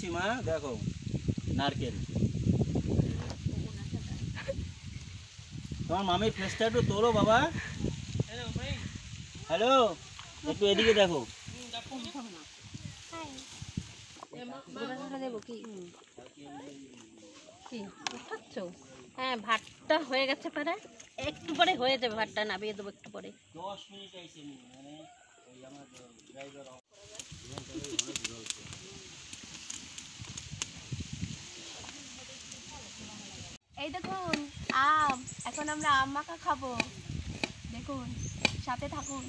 করছি মা, দেখো নারকেল। তোমার মামির ফেসটা একটু তোলো বাবা। হ্যালো, একটু এদিকে দেখো। হ্যাঁ, ভাতটা হয়ে গেছে, পরে একটু পরে হয়ে যাবে, ভাতটা নামিয়ে দেবো একটু পরে। 10 মিনিট আইছে মানে ওই আমার ড্রাইভার। এই দেখুন আম, এখন আমরা আম মাখা খাবো, দেখুন সাথে থাকুন।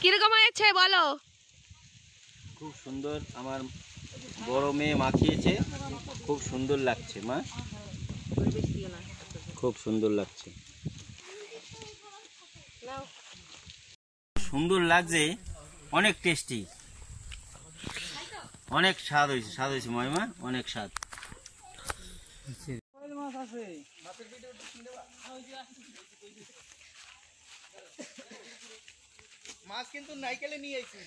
কিরকম হয়েছে বলো? খুব সুন্দর, আমার বড় মেয়ে মাখিয়েছে, খুব সুন্দর লাগছে মা, খুব সুন্দর লাগছে, সুন্দর লাগছে, অনেক টেস্টি, অনেক স্বাদ হয়েছে, স্বাদ হয়েছে মাইমা, অনেক স্বাদ। মাছ কিন্তু নাইকেলে নিয়ে আইছি,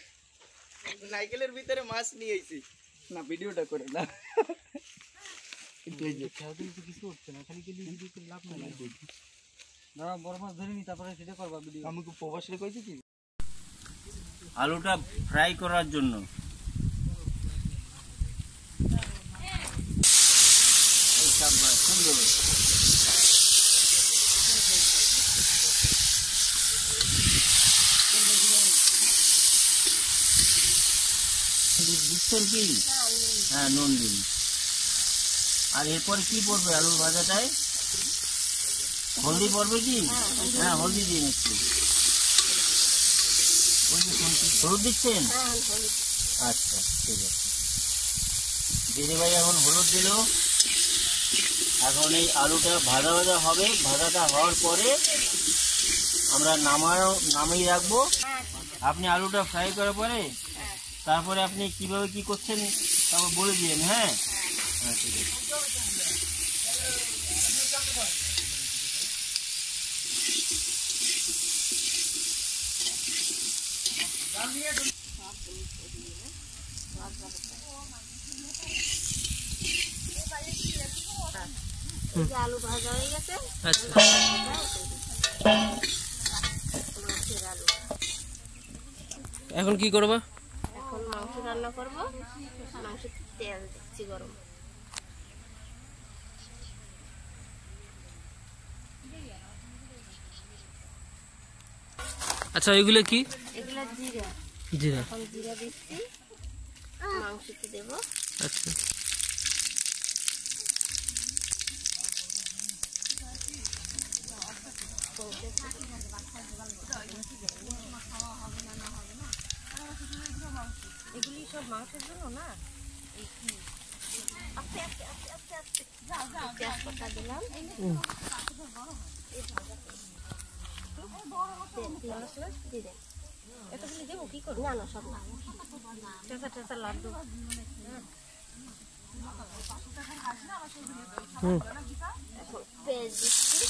নাইকেলের ভিতরে মাছ নিয়ে আইছি না, ভিডিওটা করে না কিন্তু এই যে কিছু হচ্ছে না, খালি গেলি ভিডিও করে লাভ নাই, দাঁড়া বড় মাছ ধরে নি তারপরে সেটা করবা ভিডিও। আমি কি প্রবাসীরে কইছি কি আলুটা ফ্রাই করার জন্য সুন্দর দিচ্ছেন কি? হ্যাঁ, নুন দিন। আর এরপর কি পড়বে আলুর ভাজাটায়? হলদি পড়বে কি? হ্যাঁ, হলদি দিন একটু। হলুদ দিচ্ছেন? আচ্ছা, ঠিক আছে। দিদি ভাই এখন হলুদ দিল। এখন এই আলুটা ভাজা ভাজা হবে, ভাজাটা হওয়ার পরে আমরা নামিয়ে রাখবো। আপনি আলুটা ফ্রাই করার পরে তারপরে আপনি কিভাবে কি করছেন তারপর বলে দিবেন। হ্যাঁ, হ্যাঁ, ঠিক আছে। আলু ভাজা হয়ে গেছে। এখন কি করবা? এখন মাংস রান্না করবো, মাংস তেল দিচ্ছি গরম। আচ্ছা ওইগুলো কি? এগুলো জিরা, জিরা। এখন জিরা দিচ্ছি, মাংসতে দেবো। আচ্ছা এগুলি সব মাংসের জন্য না। আস্তে আস্তে আস্তে আস্তে আস্তে তেজপাতা দিলাম, জিরে। এতগুলি দেবো কি করবো? না না, সব না, টেসা টেসা লাড্ডু। এখন পেঁয়াজ দিচ্ছি,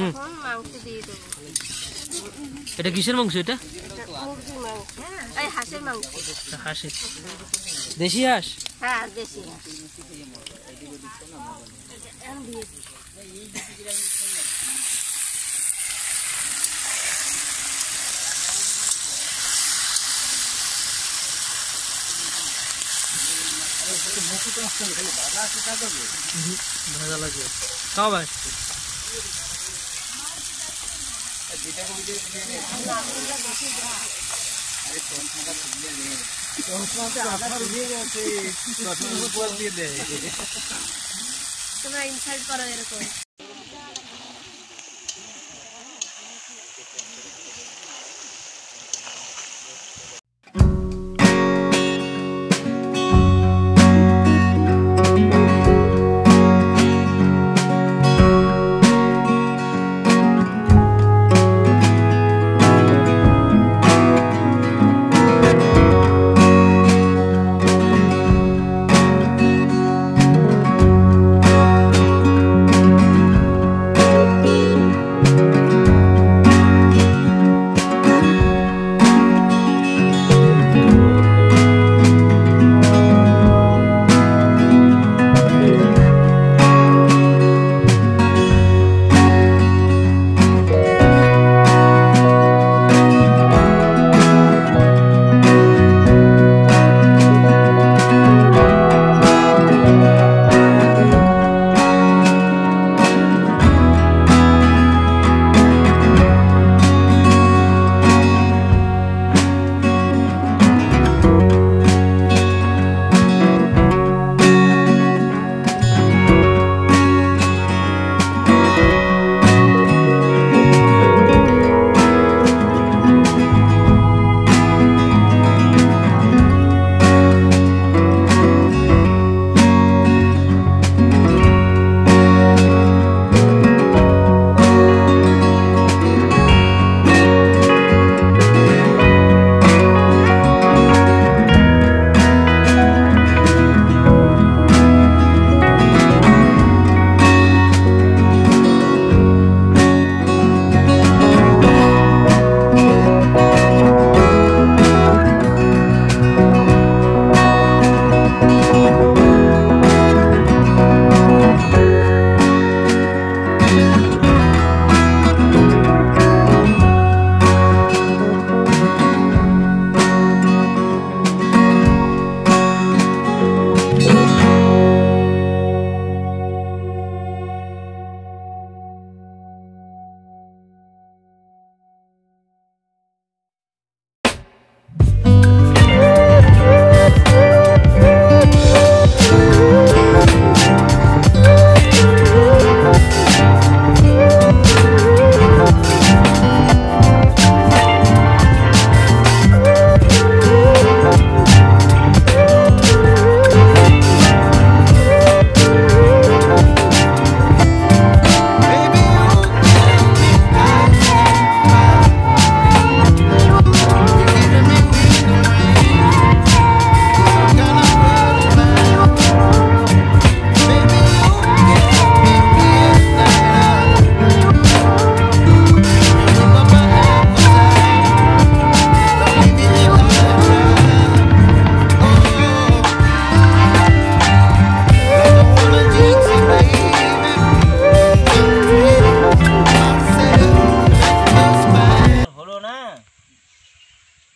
এখন মাংস দিয়ে দেবো। এটা কিসের মাংস? এটা মুরগির মাংস, এই হাঁসের মাংস। হাঁসের, দেশি হাঁস? হ্যাঁ, দেশি হাঁস। দিয়ে দিই। ভাজা লাগবে, খাও ভাই। তোমরা ইনসাল্ট করো এরকম।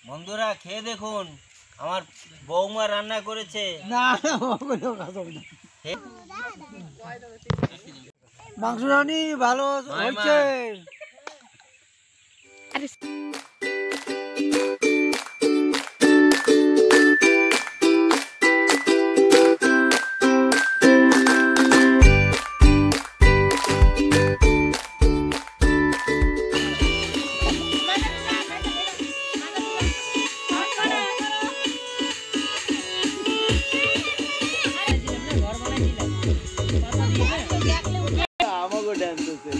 বন্ধুরা খেয়ে দেখুন, আমার বৌমা রান্না করেছে। মাংস রানি ভালো হচ্ছে। আমাকে ড্যান্স হচ্ছে।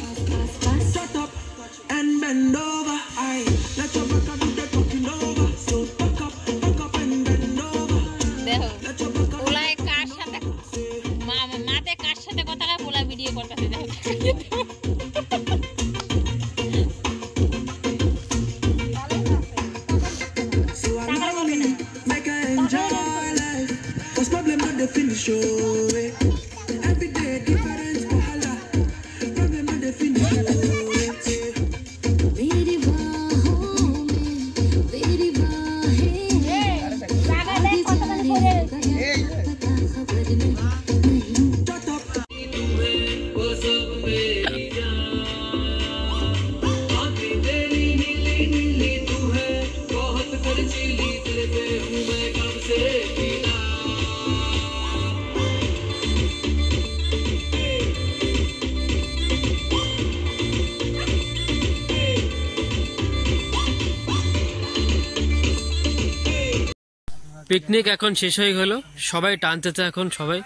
পিকনিক এখন শেষ হয়ে গেল, সবাই টানতেছে এখন, সবাই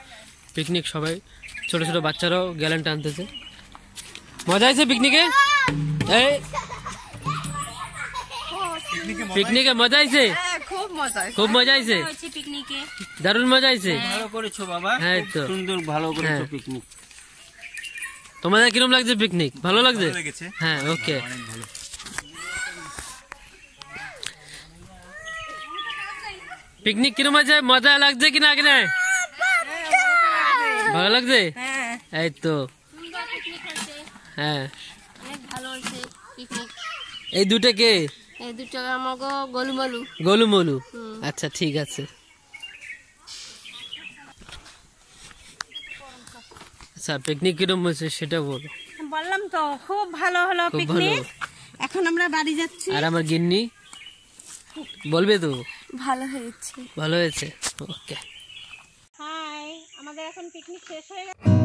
পিকনিক, সবাই ছোট ছোট বাচ্চারাও গেলেন টানতেছে। মজা হয়েছে পিকনিকে? এই পিকনিকে মজা হয়েছে? খুব মজা হয়েছে, দারুণ মজা হয়েছে। ভালো করেছো বাবা, হ্যাঁ তো সুন্দর ভালো করেছো পিকনিক। তোমাদের কিরম লাগছে পিকনিক? ভালো লাগছে? হ্যাঁ, ওকে। পিকনিক কিরম আছে? মজা লাগছে কি না? কিনা ভালো লাগছে? এই তো, হ্যাঁ। এই দুটো কে? এই দুটো আমাকে গোলুমলু। গোলুমলু, আচ্ছা ঠিক আছে। আচ্ছা, পিকনিক কিরম হয়েছে সেটা বলো। বললাম তো খুব ভালো হলো খুব ভালো। পিকনিক। এখন আমরা বাড়ি যাচ্ছি। আর আমার গিন্নি বলবে তো? ভালো হয়েছে। ভালো হয়েছে, ওকে। হাই, আমাদের এখন পিকনিক শেষ হয়ে গেছে।